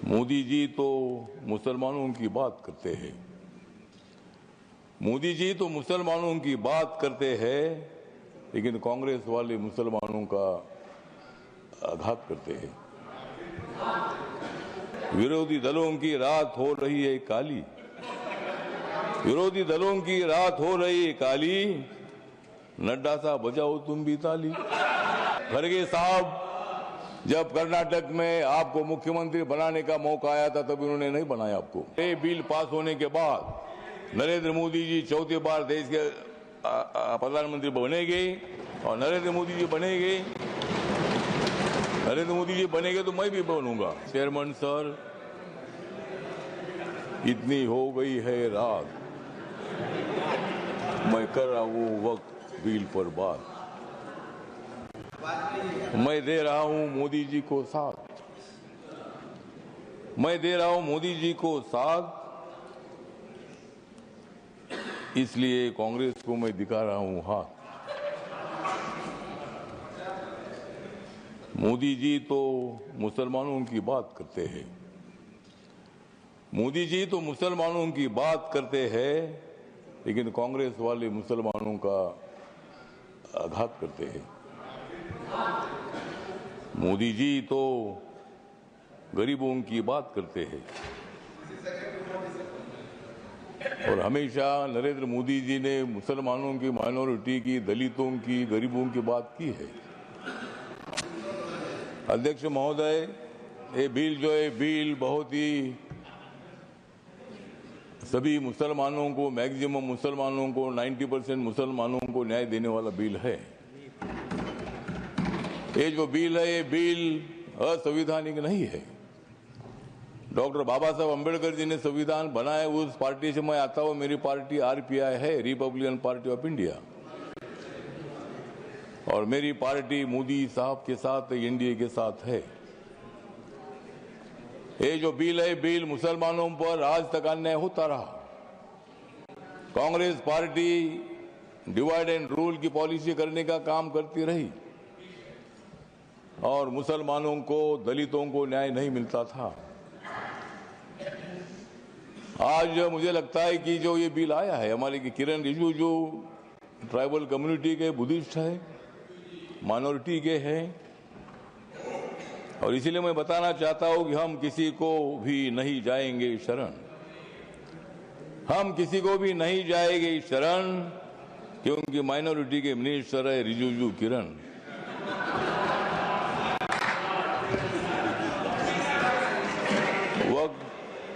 मोदी जी तो मुसलमानों की बात करते हैं। मोदी जी तो मुसलमानों की बात करते हैं, लेकिन कांग्रेस वाले मुसलमानों का आघात करते हैं। विरोधी दलों की रात हो रही है काली, विरोधी दलों की रात हो रही है काली, नड्डा साहब बजाओ तुम भी ताली। खड़गे साहब, जब कर्नाटक में आपको मुख्यमंत्री बनाने का मौका आया था तब उन्होंने नहीं बनाया आपको। ये बिल पास होने के बाद नरेंद्र मोदी जी चौथी बार देश के प्रधानमंत्री बनेंगे और नरेंद्र मोदी जी बनेंगे तो मैं भी बनूंगा। चेयरमैन सर, इतनी हो गई है रात, मैं कर रहा हूं वक्त बिल पर बात। मैं दे रहा हूं मोदी जी को साथ, मैं दे रहा हूं मोदी जी को साथ, इसलिए कांग्रेस को मैं दिखा रहा हूं हाथ। मोदी जी तो मुसलमानों की बात करते हैं, मोदी जी तो मुसलमानों की बात करते हैं, लेकिन कांग्रेस वाले मुसलमानों का आघात करते हैं। मोदी जी तो गरीबों की बात करते हैं और हमेशा नरेंद्र मोदी जी ने मुसलमानों की, माइनॉरिटी की, दलितों की, गरीबों की बात की है। अध्यक्ष महोदय, ये बिल जो है बिल बहुत ही सभी मुसलमानों को, मैक्सिमम मुसलमानों को, 90% मुसलमानों को न्याय देने वाला बिल है। ये जो बिल है ये बिल असंवैधानिक नहीं है। डॉक्टर बाबा साहब अम्बेडकर जी ने संविधान बनाया, उस पार्टी से मैं आता हूं। मेरी पार्टी आरपीआई है, रिपब्लिकन पार्टी ऑफ इंडिया, और मेरी पार्टी मोदी साहब के साथ, एनडीए के साथ है। ये जो बिल है बिल मुसलमानों पर आज तक अन्याय होता रहा। Congress party divide and rule की पॉलिसी करने का काम करती रही और मुसलमानों को, दलितों को न्याय नहीं मिलता था। आज मुझे लगता है कि जो ये बिल आया है, हमारे किरण रिजिजू जो ट्राइबल कम्युनिटी के बुद्धिस्ट है, माइनॉरिटी के हैं, और इसीलिए मैं बताना चाहता हूं कि हम किसी को भी नहीं जाएंगे शरण, हम किसी को भी नहीं जाएंगे शरण, क्योंकि माइनॉरिटी के मिनिस्टर है रिजिजू किरण।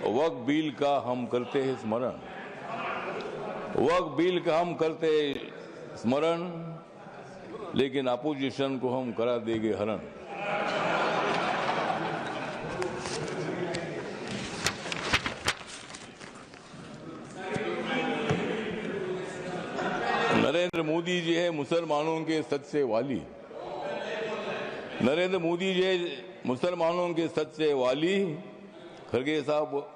वक्फ बिल का हम करते हैं स्मरण, वक्फ बिल का हम करते हैं स्मरण, लेकिन अपोजिशन को हम करा देंगे हरण। नरेंद्र मोदी जी है मुसलमानों के सच्चे वाली, नरेंद्र मोदी जी है मुसलमानों के सच्चे वाली। खड़गे साहब,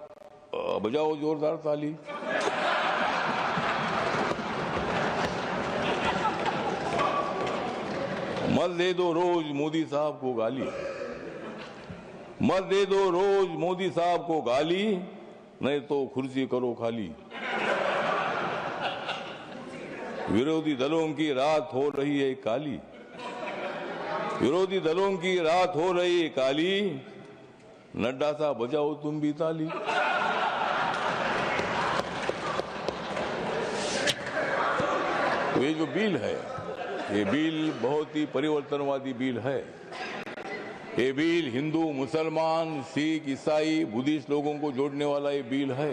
बजाओ जोरदार ताली। मत दे दो रोज मोदी साहब को गाली, मत दे दो रोज मोदी साहब को गाली, नहीं तो कुर्सी करो खाली। विरोधी दलों की रात हो रही है काली, विरोधी दलों की रात हो रही है काली, नड्डा साहब बजाओ तुम भी ताली। तो ये जो बिल है, ये बिल बहुत ही परिवर्तनवादी बिल है। ये बिल हिंदू, मुसलमान, सिख, ईसाई, बुद्धिस्ट लोगों को जोड़ने वाला ये बिल है।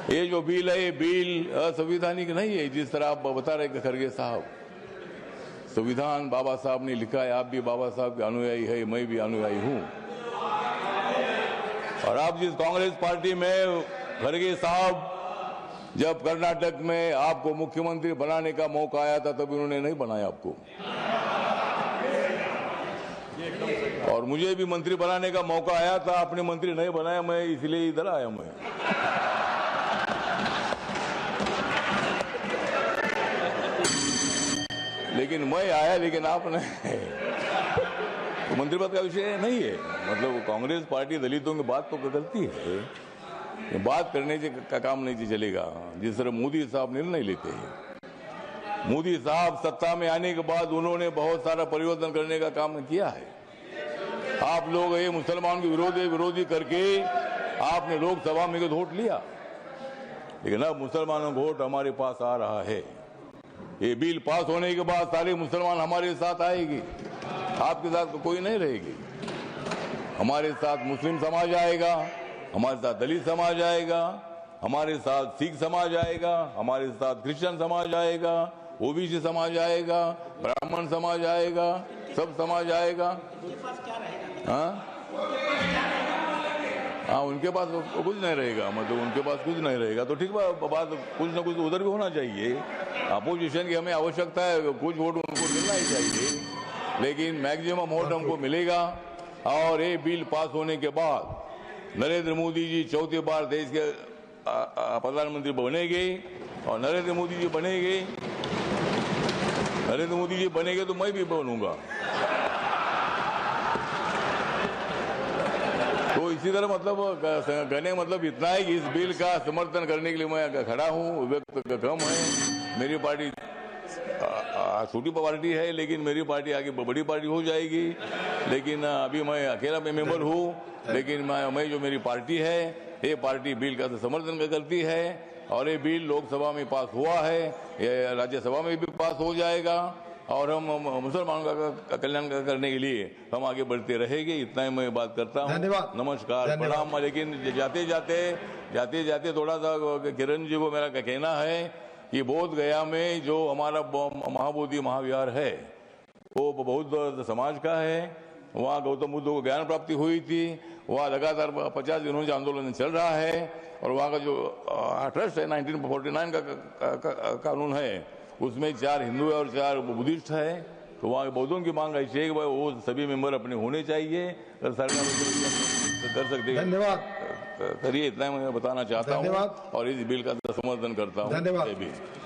ये जो बिल है ये बिल असंवैधानिक नहीं है, जिस तरह आप बता रहे खड़गे साहब। संविधान बाबा साहब ने लिखा है, आप भी बाबा साहब के अनुयायी है, मैं भी अनुयायी हूं। और आप जिस कांग्रेस पार्टी में, खड़गे साहब, जब कर्नाटक में आपको मुख्यमंत्री बनाने का मौका आया था तब उन्होंने नहीं बनाया आपको, और मुझे भी मंत्री बनाने का मौका आया था, अपने मंत्री नहीं बनाया, मैं इसलिए इधर आया। मैं लेकिन मैं आया, लेकिन आपने तो मंत्री पद का विषय नहीं है। मतलब कांग्रेस पार्टी दलितों की बात तो करती है, ये बात करने से का काम नहीं चलेगा। जिस तरह मोदी साहब निर्णय लेते हैं, मोदी साहब सत्ता में आने के बाद उन्होंने बहुत सारा परिवर्तन करने का काम किया है। आप लोग ये मुसलमान के विरोधी करके आपने लोकसभा में वोट लिया, लेकिन अब मुसलमानों का वोट हमारे पास आ रहा है। ये बिल पास होने के बाद सारे मुसलमान हमारे साथ आएगी, आपके साथ कोई नहीं रहेगी। हमारे साथ मुस्लिम समाज आएगा, हमारे साथ दलित समाज आएगा, हमारे साथ सिख समाज आएगा, हमारे साथ क्रिश्चियन समाज आएगा, ओबीसी समाज आएगा, ब्राह्मण समाज आएगा, सब समाज आएगा। हाँ, उनके पास कुछ नहीं रहेगा, मतलब उनके पास कुछ नहीं रहेगा तो ठीक बात, कुछ ना कुछ उधर भी होना चाहिए। अपोजिशन की हमें आवश्यकता है, कुछ वोट उनको मिलना ही चाहिए, लेकिन मैक्सिमम वोट हमको मिलेगा। और ये बिल पास होने के बाद नरेंद्र मोदी जी चौथी बार देश के प्रधानमंत्री बनेंगे, और नरेंद्र मोदी जी बनेंगे तो मैं भी बनूंगा। तो इसी तरह मतलब कहने मतलब इतना है कि इस बिल का समर्थन करने के लिए मैं खड़ा हूँ। व्यक्त कम है, मेरी पार्टी छोटी पार्टी है, लेकिन मेरी पार्टी आगे बड़ी पार्टी हो जाएगी। लेकिन अभी मैं अकेला मेंबर हूँ, लेकिन मैं जो मेरी पार्टी है, ये पार्टी बिल का समर्थन करती है, और ये बिल लोकसभा में पास हुआ है, ये राज्यसभा में भी पास हो जाएगा, और हम मुसलमानों का कल्याण करने के लिए हम आगे बढ़ते रहेंगे। इतना ही मैं बात करता हूँ। धन्यवाद, नमस्कार, प्रणाम। लेकिन जाते जाते थोड़ा सा किरण जी को मेरा कहना है कि बोध गया में जो हमारा महाबोधि महाविहार है, वो बौद्ध समाज का है। वहाँ गौतम बुद्ध को ज्ञान प्राप्ति हुई थी। वहाँ लगातार 50 दिनों से आंदोलन चल रहा है, और वहाँ का जो ट्रस्ट है 1949 का कानून है, उसमें 4 हिंदू है और 4 बुद्धिस्ट है। तो वहाँ के बौद्धों की मांग ऐसी है कि वो सभी मेंबर अपने होने चाहिए, अगर सरकार कर सकते हैं। धन्यवाद, करिए, इतना मैं बताना चाहता हूँ, और इस बिल का समर्थन करता हूँ। धन्यवाद।